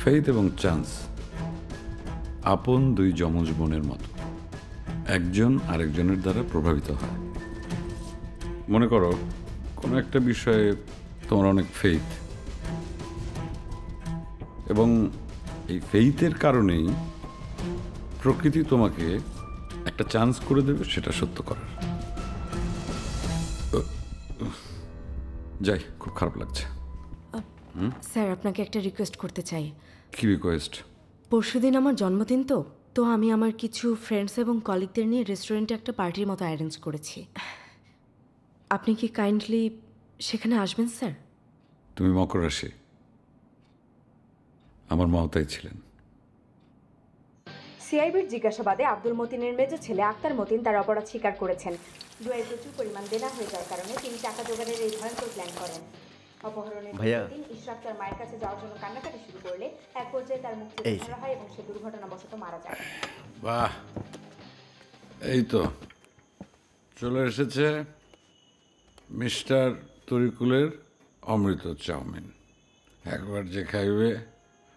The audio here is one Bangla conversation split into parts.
ফেইথ এবং চান্স আপন দুই যমজ বোনের মতো, একজন আরেকজনের দ্বারা প্রভাবিত হয়। মনে করো কোনো একটা বিষয়ে তোমার অনেক ফেইথ, এবং এই ফেইথের কারণেই প্রকৃতি তোমাকে একটা চান্স করে দেবে সেটা সত্য করার। যাই, খুব খারাপ লাগছে। স্যার, আপনাকে একটা রিকোয়েস্ট করতে চাই। কি রিকোয়েস্ট? পরশুদিন আমার জন্মদিন, তো আমি আমার কিছু ফ্রেন্ডস এবং কলিগদের নিয়ে রেস্টুরেন্টে একটা পার্টির মতো অ্যারেঞ্জ করেছি। আপনি কি কাইন্ডলি সেখানে আসবেন স্যার? তুমি মকর রাশি, আমার মাও তাই ছিলেন। সিআইবির জিজ্ঞাসাবাদে আব্দুল মতিনের মেজো ছেলে আক্তার মতিন তার অপরাধ স্বীকার করেছেন। দুয়ায় প্রচুর পরিমাণ দেনা হয়ে যাওয়ার কারণে তিনি টাকা জোগাড়ের এই ভয়ঙ্কর প্ল্যান করেন। অপহরণের দিন ইশরাক তার মায়ের কাছে যাওয়ার জন্য কান্নাকাটি শুরু করলে এক পর্যায়ে তার মুখ থেকে ধরা হয় এবং সে দুর্ঘটনাবশত মারা যায়। বাহ, এই তো চলে এসেছে মিস্টার তরিকুলের অমৃত চাউমিন। একবার যে খাইবে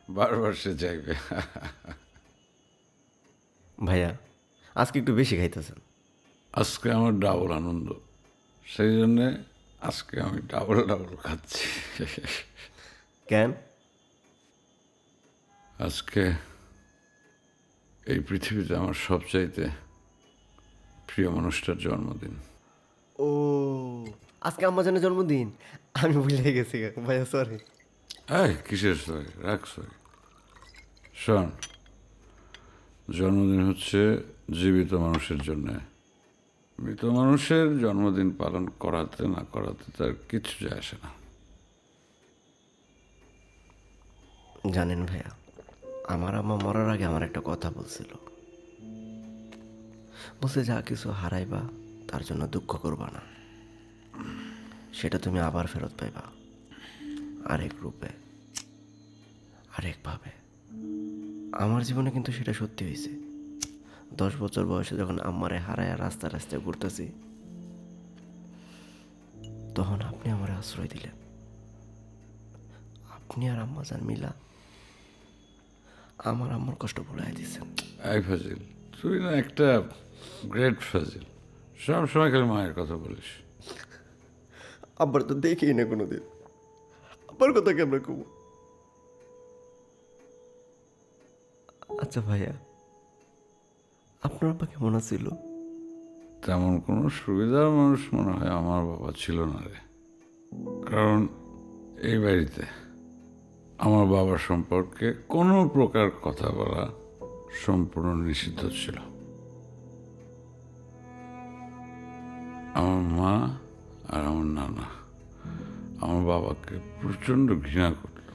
বারবার সে চাইবে। ভাইয়া আজকে একটু বেশি খাইতেছেন। আজকে আমার ডাবল আনন্দ, সেই জন্যে আজকে আমি ডাবল খাচ্ছি। কেন? আজকে এই পৃথিবীতে আমার সবচাইতে প্রিয় মানুষটার জন্মদিন। ও, আজকে আম্মাজানের জন্মদিন? আমি ভুলে গেছি ভাইয়া, সরি। এই কিসের সরি, রাখ সরি। শোন, জন্মদিন হচ্ছে জীবিত মানুষের জন্যে। মৃত মানুষের জন্মদিন পালন করাতে না করাতে তার কিছু যায় আসে না। জানেন ভাইয়া, আমার আম্মা মরার আগে আমার একটা কথা বলছিল, বলছে যা কিছু হারাইবা তার জন্য দুঃখ করবা না, সেটা তুমি আবার ফেরত পাইবা, আরেক রূপে, আরেকভাবে। আমার জীবনে কিন্তু সেটা সত্যি হয়েছে। 10 বছর বয়সে যখন আম্মারে হারায় রাস্তায় রাস্তায় ঘুরতেছি, তখন আপনি আমার আশ্রয় দিলেন। আপনি আর আম্মা যান মিলা আমার আম্মার কষ্ট ভুলাই দিচ্ছেন। এই ফাজিল, তুই না একটা গ্রেট ফাজিল, সব সময় খালি মায়ের কথা বলিস। আব্বার তো দেখি না কোনোদিন, আব্বার কথা কেমন কব? আচ্ছা ভাইয়া, আপনার আব্বা কেমন ছিল? তেমন কোনো সুবিধার মানুষ মনে হয় আমার বাবা ছিল না রে। কারণ এই বাড়িতে আমার বাবার সম্পর্কে কোনো প্রকার কথা বলা সম্পূর্ণ নিষিদ্ধ ছিল। আমার মা আর আমার নানা আমার বাবাকে প্রচণ্ড ঘৃণা করত।